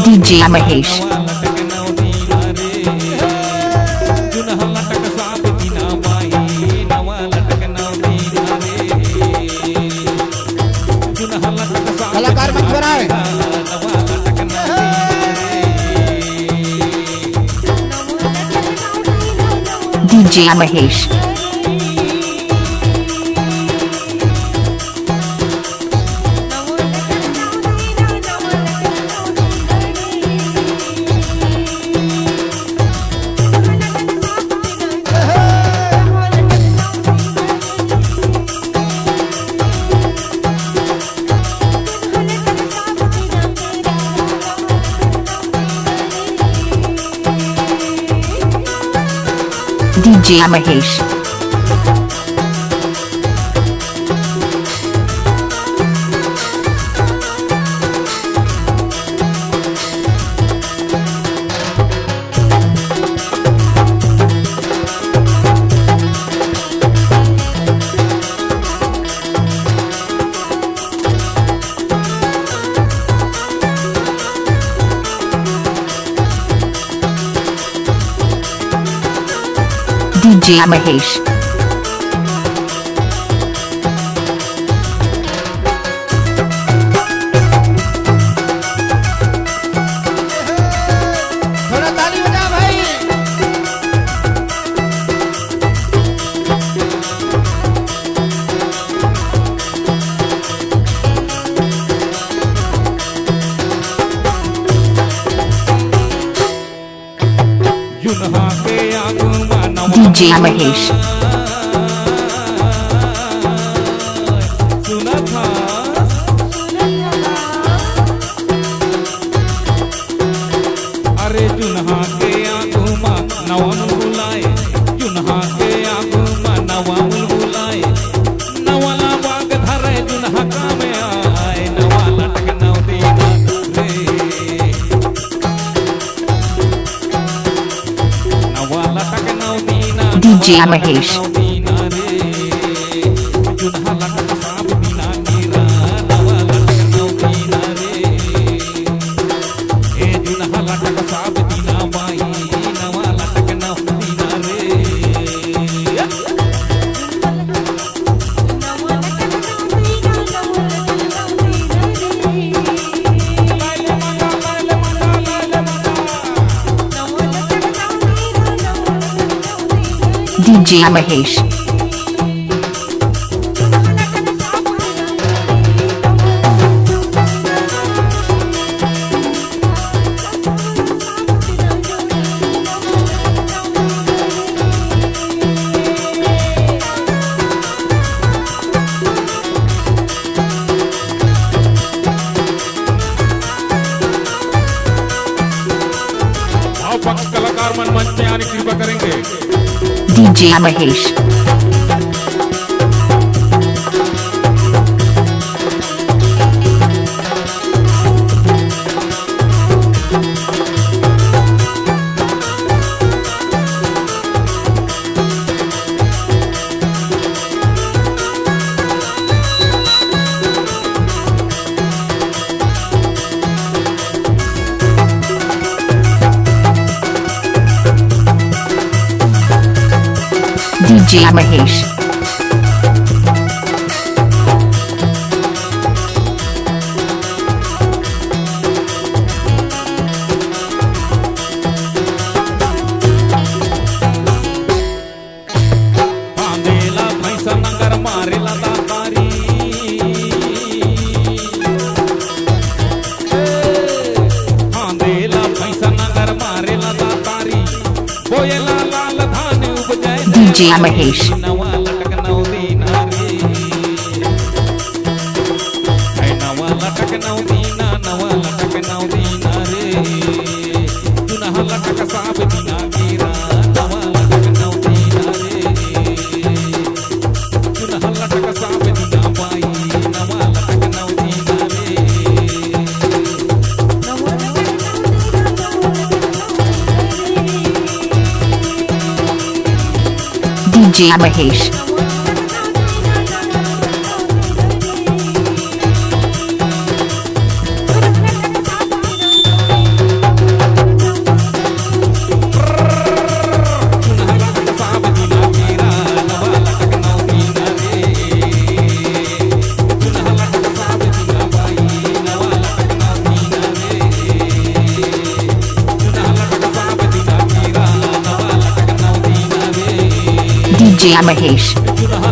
DJ Mahesh. कलाकार मत बनाए। DJ Mahesh. DJ Mahesh. DJ Mahesh. थोड़ा ताली बजा भाई। DJ Mahesh. अरे जुन्हा के आगुमा नवन बुलाए, जुन्हा के आगुमा नवन बुलाए, नवाला बाग धरे जुन्हा कामे आए, नवा लटक नव दीना रे, नवा लटक नव दीना। DJ Mahesh. जुन्हा लटक साब दीना नीरा, नवा लटक नव दीना रे, ए जुन्हा लटक साब दीना बाई, नवा लटक नव दीना रे। DJ Mahesh. पक्ष कलाकार मन मंच में आने की कृपा करेंगे। DJ Mahesh. DJ Mahesh. बांधेला भैंसा नगर मारेला दातारी, बांधेला भैंसा नगर मारेला दातारी, बोयला लाल धान उपजाए DJ Mahesh. नवा लटक नव दीना रे, नवा लटक नव दीना, नवा लटक नव दीना रे, जुन्हा लटक साब दीना गिरा, नवा लटक नव दीना रे, जुन्हा लटक साब दीना बाई, नवा लटक नव दीना रे। DJ Mahesh. DJ Mahesh. जुनहा